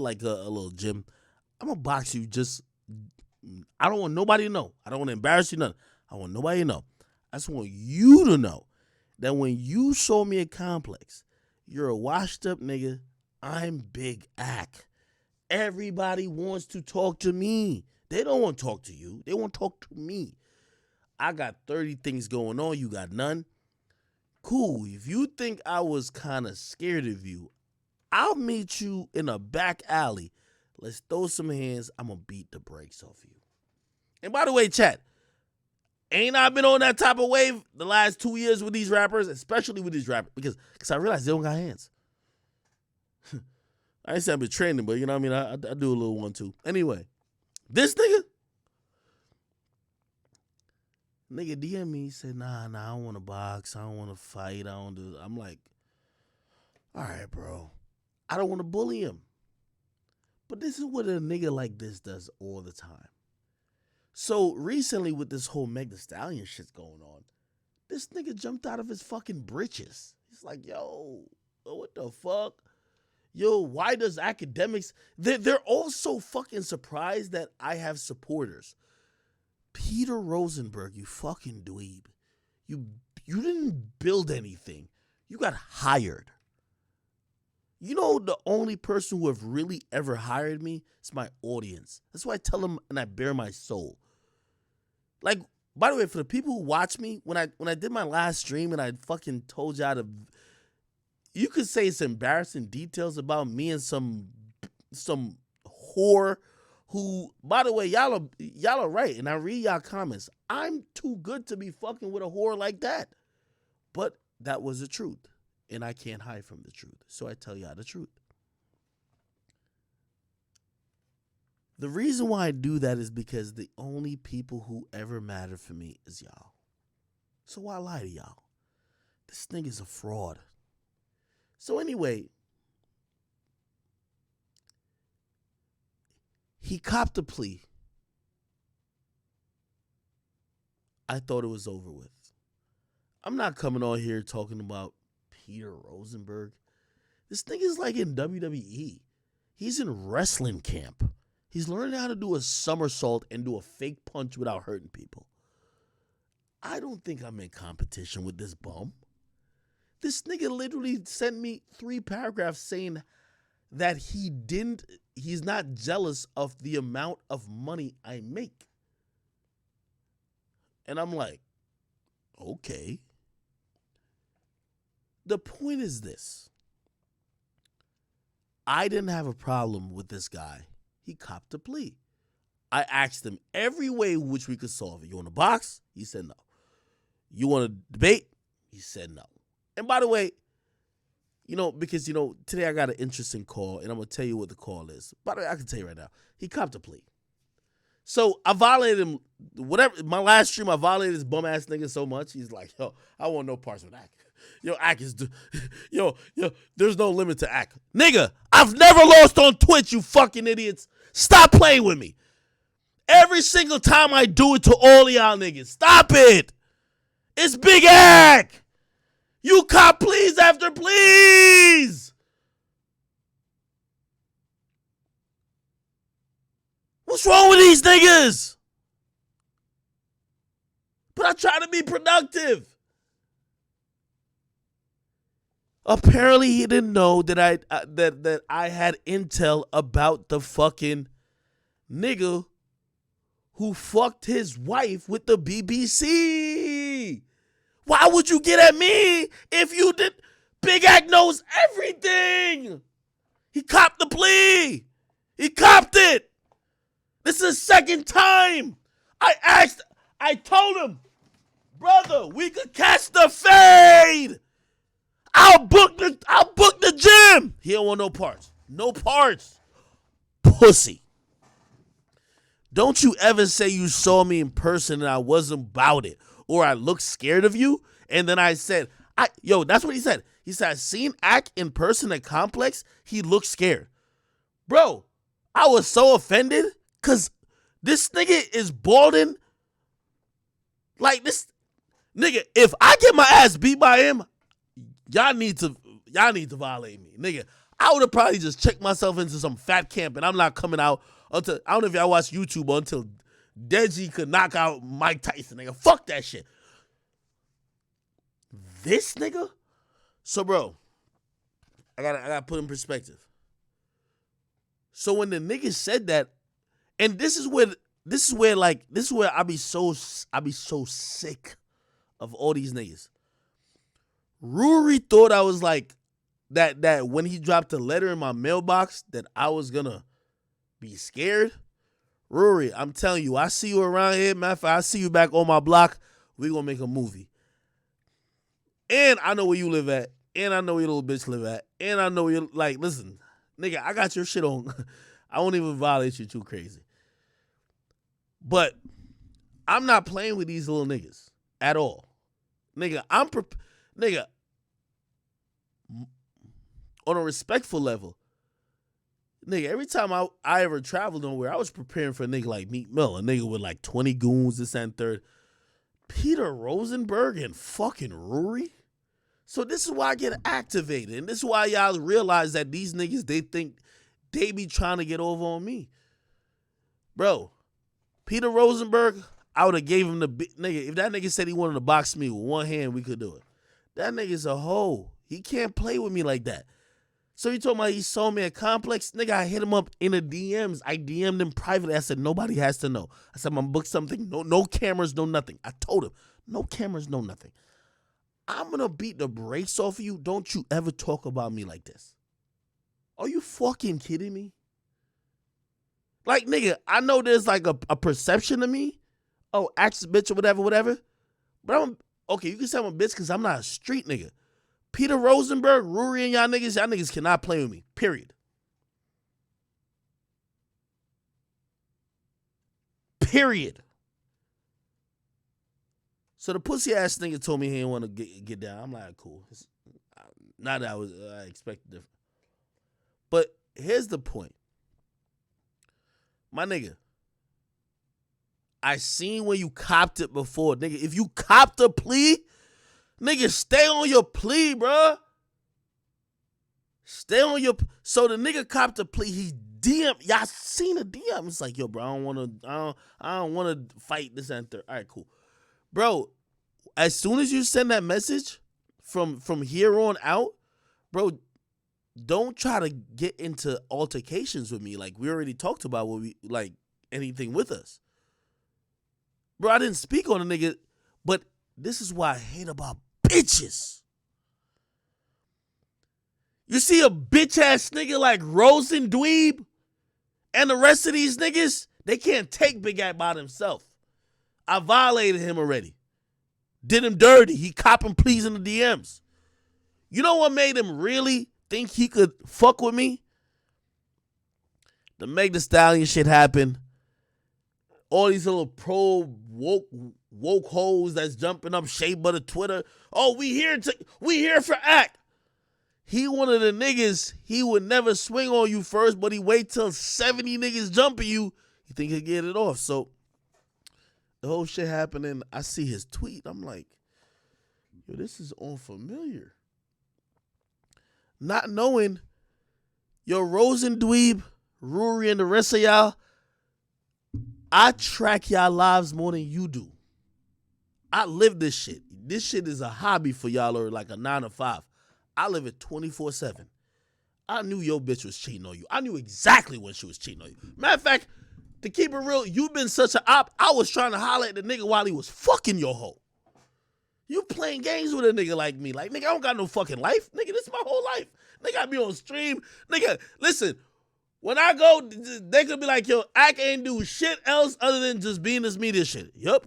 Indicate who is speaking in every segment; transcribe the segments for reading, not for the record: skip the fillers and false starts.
Speaker 1: like a little gym. I'm gonna box you. Just I don't want nobody to know. I don't want to embarrass you. Nothing. I want nobody to know. I just want you to know that when you show me a complex, you're a washed up nigga. I'm Big Ack. Everybody wants to talk to me. They don't want to talk to you. They want to talk to me. I got 30 things going on. You got none. Cool. If you think I was kind of scared of you, I'll meet you in a back alley. Let's throw some hands. I'm going to beat the brakes off you. And by the way, chat, ain't I been on that type of wave the last 2 years with these rappers, especially with these rappers, because I realized they don't got hands. I ain't say I've been training, but you know what I mean? I do a little one too. Anyway, this nigga DM me, said, nah, I don't want to box. I don't want to fight. I don't do. I'm like, all right, bro. I don't want to bully him. But this is what a nigga like this does all the time. So recently with this whole Meg Thee Stallion shit's going on, this nigga jumped out of his fucking britches. He's like, yo, what the fuck? Yo, why does Akademiks... They're all so fucking surprised that I have supporters. Peter Rosenberg, you fucking dweeb. You didn't build anything. You got hired. You know the only person who have really ever hired me is my audience. That's why I tell them and I bare my soul. Like, by the way, for the people who watch me, when I did my last stream and I fucking told y'all to... You could say it's embarrassing details about me and some whore who, by the way, y'all are right, and I read y'all comments. I'm too good to be fucking with a whore like that. But that was the truth, and I can't hide from the truth, so I tell y'all the truth. The reason why I do that is because the only people who ever matter for me is y'all. So why lie to y'all? This nigga's a fraud. So anyway, he copped a plea. I thought it was over with. I'm not coming on here talking about Peter Rosenberg. This nigga's like in WWE. He's in wrestling camp. He's learning how to do a somersault and do a fake punch without hurting people. I don't think I'm in competition with this bum. This nigga literally sent me 3 paragraphs saying that he's not jealous of the amount of money I make. And I'm like, okay. The point is this. I didn't have a problem with this guy. He copped a plea. I asked him every way in which we could solve it. You want to box? He said no. You want to debate? He said no. And by the way, because, today I got an interesting call, and I'm going to tell you what the call is. By the way, I can tell you right now. He copped a plea. So I violated him. My last stream, I violated this bum-ass nigga so much. He's like, yo, I want no parts with Ak. Yo, Ak is... Yo, there's no limit to Ak. Nigga, I've never lost on Twitch, you fucking idiots. Stop playing with me. Every single time I do it to all of y'all niggas. Stop it. It's Big Ak. You cop please after please. What's wrong with these niggas? But I try to be productive. Apparently he didn't know that I had intel about the fucking nigga who fucked his wife with the BBC. Why would you get at me if you did? Big Ak knows everything. He copped the plea. He copped it. This is the second time. I told him, brother, we could catch the fade. I'll book the gym. He don't want no parts. No parts. Pussy. Don't you ever say you saw me in person and I wasn't about it. Or I looked scared of you, and then I said, that's what he said. He said, I seen Ak in person at Complex. He looked scared. Bro, I was so offended because this nigga is balding. Like this nigga, if I get my ass beat by him, y'all need to violate me. Nigga, I would have probably just checked myself into some fat camp, and I'm not coming out until, I don't know if y'all watch YouTube, until Deji could knock out Mike Tyson, nigga. Fuck that shit. This nigga? So, bro, I gotta put in perspective. So when the nigga said that, and this is where I be so sick of all these niggas. Ruri thought I was like that when he dropped a letter in my mailbox that I was gonna be scared. Ruri, I'm telling you, I see you around here. Matter of fact, I see you back on my block. We gonna make a movie. And I know where you live at. And I know where your little bitch live at. And I know you're like, listen, nigga, I got your shit on. I won't even violate you too crazy. But I'm not playing with these little niggas at all. Nigga, nigga, on a respectful level, nigga, every time I ever traveled nowhere, I was preparing for a nigga like Meek Mill, a nigga with like 20 goons, this and third. Peter Rosenberg and fucking Ruri? So this is why I get activated. And this is why y'all realize that these niggas, they think they be trying to get over on me. Bro, Peter Rosenberg, I would have gave him the nigga. If that nigga said he wanted to box me with one hand, we could do it. That nigga's a hoe. He can't play with me like that. So he told me he sold me a complex. Nigga, I hit him up in the DMs. I DM'd him privately. I said, nobody has to know. I said, I'm going to book something. No cameras, no nothing. I told him, no cameras, no nothing. I'm going to beat the brakes off of you. Don't you ever talk about me like this. Are you fucking kidding me? Like, nigga, I know there's like a perception of me. Oh, axe bitch or whatever. But okay, you can say I'm a bitch because I'm not a street nigga. Peter Rosenberg, Ruri, and y'all niggas cannot play with me. Period. So the pussy ass nigga told me he didn't want to get down. I'm like, cool. Not that I expected different. But here's the point. My nigga, I seen when you copped it before. Nigga, if you copped a plea, nigga, stay on your plea, bro. Stay on your... So the nigga copped a plea. He DM... Y'all seen a DM. It's like, yo, bro, I don't want to fight this and third. All right, cool. Bro, as soon as you send that message from here on out, bro, don't try to get into altercations with me. Like, we already talked about what we... Like, anything with us. Bro, I didn't speak on a nigga, but this is why I hate about bitches. You see a bitch-ass nigga like Rosen Dweeb and the rest of these niggas, they can't take Big Act by themselves. I violated him already. Did him dirty. He copping pleas in the DMs. You know what made him really think he could fuck with me? The Meg Thee Stallion shit happened. All these little pro woke hoes that's jumping up Shea Butter Twitter. Oh, we here for act. He one of the niggas, he would never swing on you first, but he wait till 70 niggas jumping you. He think he'll get it off. So the whole shit happening, I see his tweet. I'm like, yo, this is unfamiliar. Not knowing, yo, Rosen Dweeb, Ruri, and the rest of y'all, I track y'all lives more than you do. I live this shit. This shit is a hobby for y'all or like a 9 to 5. I live it 24/7. I knew your bitch was cheating on you. I knew exactly when she was cheating on you. Matter of fact, to keep it real, you've been such an op. I was trying to holler at the nigga while he was fucking your hoe. You playing games with a nigga like me. Like, nigga, I don't got no fucking life. Nigga, this is my whole life. Nigga, I be on stream. Nigga, listen. When I go, they could be like, yo, I can't do shit else other than just being this media shit. Yup.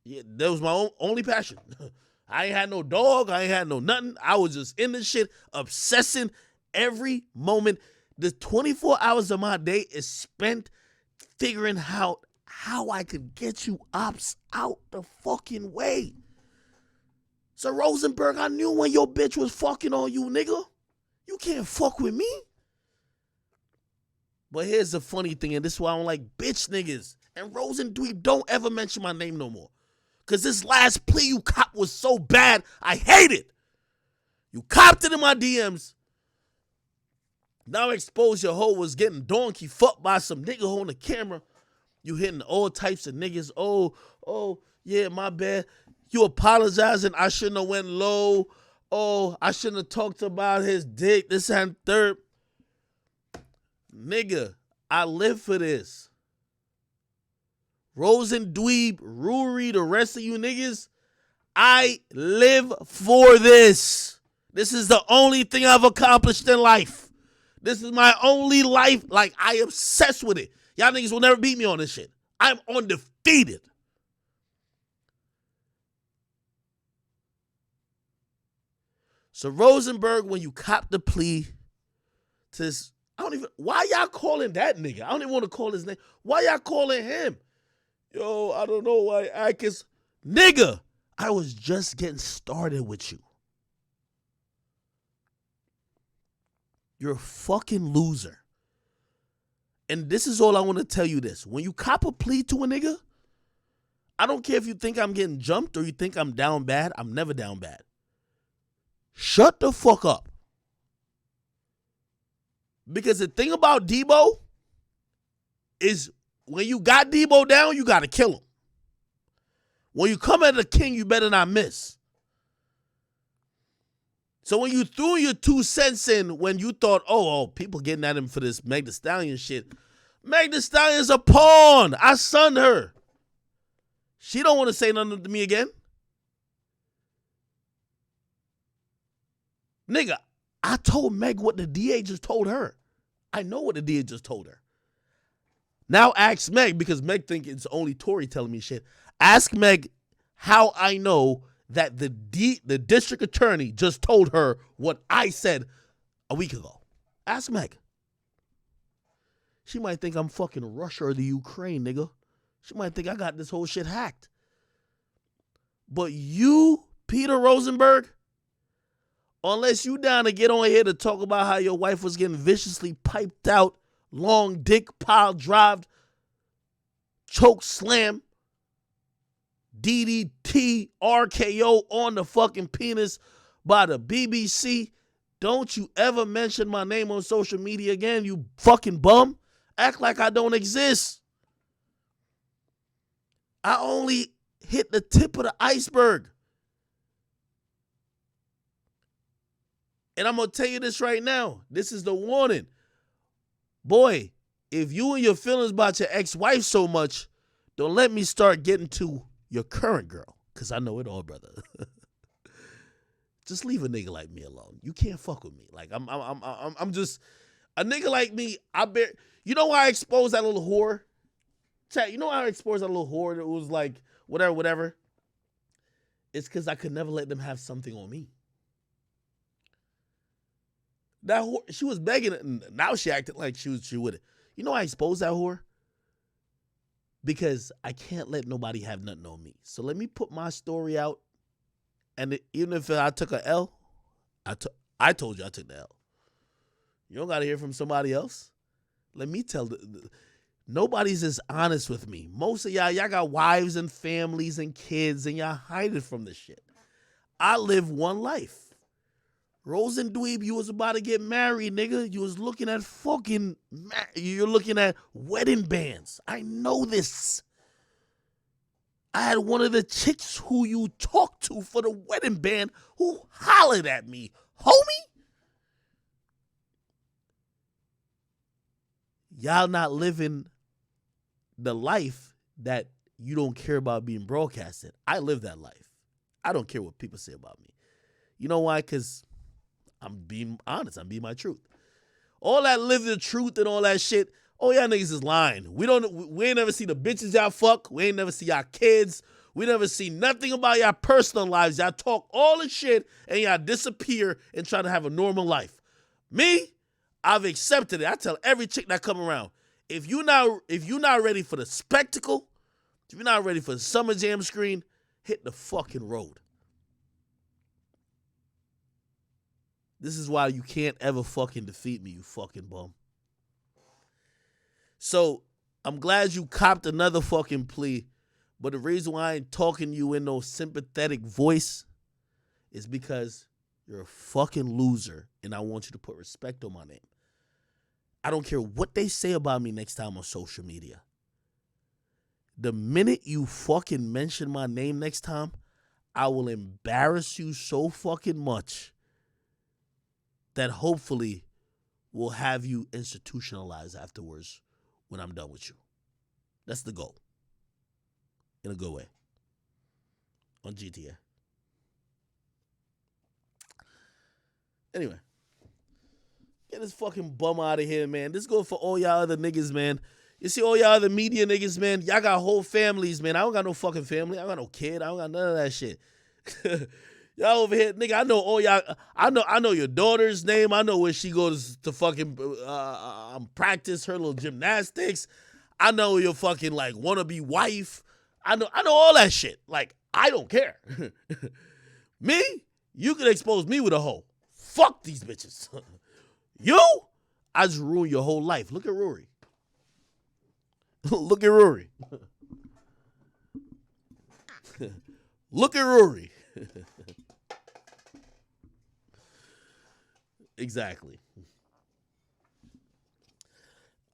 Speaker 1: Yeah, that was my only passion. I ain't had no dog. I ain't had no nothing. I was just in this shit, obsessing every moment. The 24 hours of my day is spent figuring out how I could get you ops out the fucking way. So Rosenberg, I knew when your bitch was fucking on you, nigga. You can't fuck with me. But here's the funny thing, and this is why I don't like bitch niggas. And Rosen Dweeb, don't ever mention my name no more. Because this last plea you cop was so bad, I hate it. You copped it in my DMs. Now expose your hoe was getting donkey fucked by some nigga on the camera. You hitting all types of niggas. Oh, yeah, my bad. You apologizing. I shouldn't have went low. Oh, I shouldn't have talked about his dick. This and third. Nigga, I live for this. Rosen, Dweeb, Ruri, the rest of you niggas, I live for this. This is the only thing I've accomplished in life. This is my only life. Like, I obsessed with it. Y'all niggas will never beat me on this shit. I'm undefeated. So Rosenberg, when you cop the plea to this, why y'all calling that nigga? I don't even want to call his name. Why y'all calling him? Yo, I don't know why Akis. Nigga, I was just getting started with you. You're a fucking loser. And this is all I want to tell you this. When you cop a plea to a nigga, I don't care if you think I'm getting jumped or you think I'm down bad. I'm never down bad. Shut the fuck up. Because the thing about Debo is when you got Debo down, you got to kill him. When you come at a king, you better not miss. So when you threw your 2 cents in when you thought, oh, people getting at him for this Meg Thee Stallion shit. Meg Thee Stallion's a pawn. I sunned her. She don't want to say nothing to me again. Nigga, I told Meg what the DA just told her. I know what the DA just told her. Now ask Meg, because Meg think it's only Tory telling me shit. Ask Meg how I know that the district attorney just told her what I said a week ago. Ask Meg. She might think I'm fucking Russia or the Ukraine, nigga. She might think I got this whole shit hacked. But you, Peter Rosenberg, unless you down to get on here to talk about how your wife was getting viciously piped out, long dick, pile drived, choke slam, DDT, RKO on the fucking penis by the BBC. Don't you ever mention my name on social media again, you fucking bum. Act like I don't exist. I only hit the tip of the iceberg. And I'm going to tell you this right now. This is the warning. Boy, if you and your feelings about your ex-wife so much, don't let me start getting to your current girl. Because I know it all, brother. Just leave a nigga like me alone. You can't fuck with me. Like, I'm just, a nigga like me, you know why I exposed that little whore? Chat, you know why I exposed that little whore that was like, whatever? It's because I could never let them have something on me. That whore, she was begging it, and now she acted like she would it. You know I exposed that whore? Because I can't let nobody have nothing on me. So let me put my story out, and even if I took a L, I told you I took the L. You don't got to hear from somebody else. Let me tell nobody's as honest with me. Most of y'all got wives and families and kids, and y'all hiding from this shit. I live one life. Rosen Dweeb, you was about to get married, nigga. You was looking at you're looking at wedding bands. I know this. I had one of the chicks who you talked to for the wedding band who hollered at me. Homie? Y'all not living the life that you don't care about being broadcasted. I live that life. I don't care what people say about me. You know why? Because I'm being honest. I'm being my truth. All that live the truth and all that shit, oh, y'all niggas is lying. We ain't never see the bitches y'all fuck. We ain't never see y'all kids. We never see nothing about y'all personal lives. Y'all talk all the shit and y'all disappear and try to have a normal life. Me, I've accepted it. I tell every chick that come around, if you're not ready for the spectacle, if you're not ready for the Summer Jam screen, hit the fucking road. This is why you can't ever fucking defeat me, you fucking bum. So, I'm glad you copped another fucking plea, but the reason why I ain't talking to you in no sympathetic voice is because you're a fucking loser, and I want you to put respect on my name. I don't care what they say about me next time on social media. The minute you fucking mention my name next time, I will embarrass you so fucking much that hopefully will have you institutionalized afterwards when I'm done with you. That's the goal. In a good way. On GTA. Anyway. Get this fucking bum out of here, man. This go for all y'all other niggas, man. You see all y'all other media niggas, man. Y'all got whole families, man. I don't got no fucking family. I don't got no kid. I don't got none of that shit. Y'all over here, nigga. I know all y'all. I know your daughter's name. I know where she goes to fucking practice her little gymnastics. I know your fucking like wannabe wife. I know all that shit. Like, I don't care. Me, you can expose me with a hoe. Fuck these bitches. You, I just ruined your whole life. Look at Rory. Look at Rory. Look at Rory. Exactly.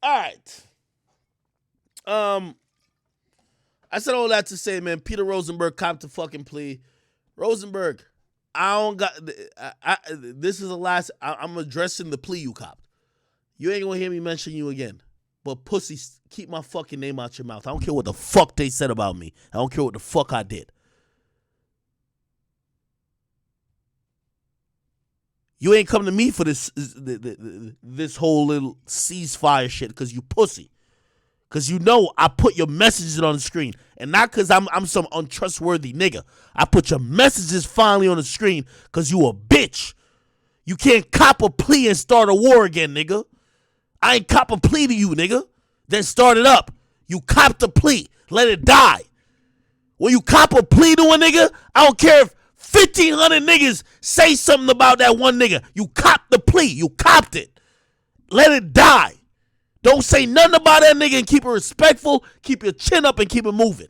Speaker 1: All right. I said all that to say, man, Peter Rosenberg copped the fucking plea. Rosenberg, I don't got. This is the last. I'm addressing the plea you copped. You ain't gonna hear me mention you again. But pussy, keep my fucking name out your mouth. I don't care what the fuck they said about me. I don't care what the fuck I did. You ain't come to me for this whole little ceasefire shit because you pussy. Because you know I put your messages on the screen. And not because I'm some untrustworthy nigga. I put your messages finally on the screen because you a bitch. You can't cop a plea and start a war again, nigga. I ain't cop a plea to you, nigga. Then start it up. You cop the plea. Let it die. When you cop a plea to a nigga, I don't care if 1,500 niggas say something about that one nigga. You cop the plea. You copped it. Let it die. Don't say nothing about that nigga and keep it respectful. Keep your chin up and keep it moving.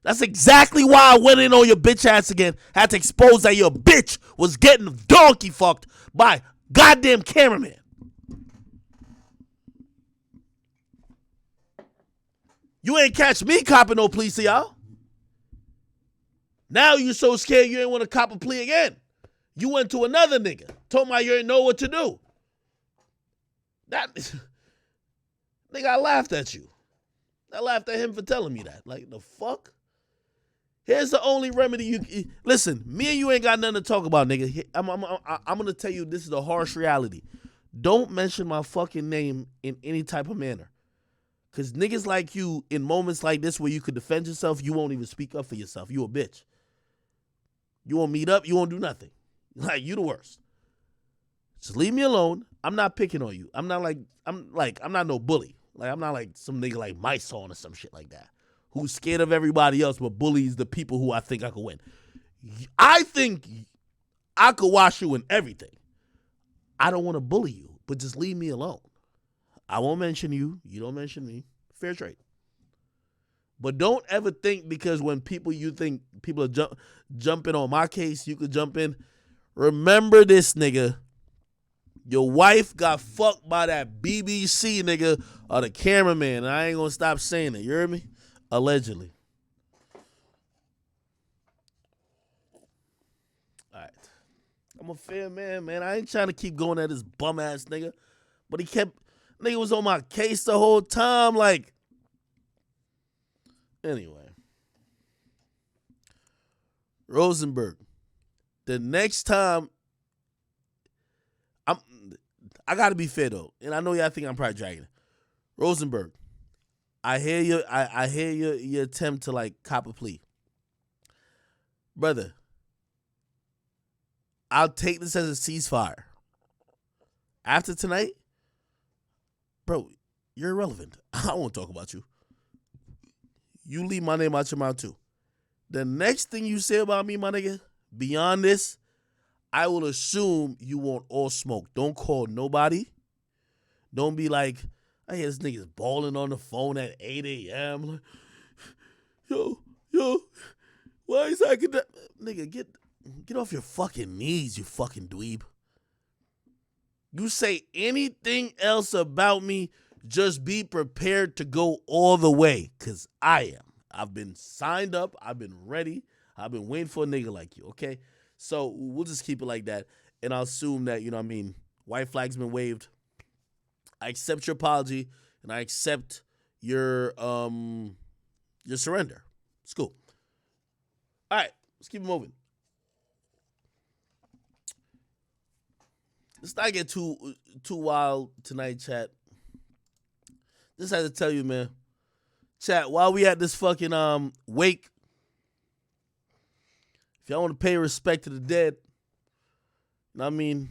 Speaker 1: That's exactly why I went in on your bitch ass again. Had to expose that your bitch was getting donkey fucked by goddamn cameraman. You ain't catch me copping no plea to y'all. Now you so scared you ain't want to cop a plea again. You went to another nigga. Told me you ain't know what to do. That nigga, I laughed at you. I laughed at him for telling me that. Like, the fuck? Here's the only remedy you... Listen, me and you ain't got nothing to talk about, nigga. I'm going to tell you this is the harsh reality. Don't mention my fucking name in any type of manner. Because niggas like you, in moments like this where you could defend yourself, you won't even speak up for yourself. You a bitch. You won't meet up. You won't do nothing. Like, you the worst. Just leave me alone. I'm not picking on you. I'm not no bully. Like, I'm not like some nigga like my son or some shit like that, who's scared of everybody else but bullies the people who I think I could win. I think I could wash you in everything. I don't want to bully you, but just leave me alone. I won't mention you. You don't mention me. Fair trade. But don't ever think because when you think people are jumping on my case, you could jump in. Remember this, nigga. Your wife got fucked by that BBC nigga or the cameraman. And I ain't going to stop saying it. You heard me? Allegedly. All right. I'm a fair man. I ain't trying to keep going at this bum ass nigga. But nigga was on my case the whole time. Like, anyway. Rosenberg. The next time, I gotta be fair though, and I know y'all think I'm probably dragging it. Rosenberg, I hear your attempt to like cop a plea, brother. I'll take this as a ceasefire. After tonight, bro, you're irrelevant. I won't talk about you. You leave my name out your mouth too. The next thing you say about me, my nigga, beyond this, I will assume you want all smoke. Don't call nobody. Don't be like, I hear this nigga's balling on the phone at 8 a.m. Like, yo, why is that? Nigga, get off your fucking knees, you fucking dweeb. You say anything else about me, just be prepared to go all the way, because I am. I've been signed up. I've been ready. I've been waiting for a nigga like you, okay? So we'll just keep it like that. And I'll assume that, white flag's been waved. I accept your apology, and I accept your surrender. It's cool. All right, let's keep it moving. Let's not get too wild tonight, chat. Just had to tell you, man. Chat, while we at this fucking wake, if y'all want to pay respect to the dead, I mean,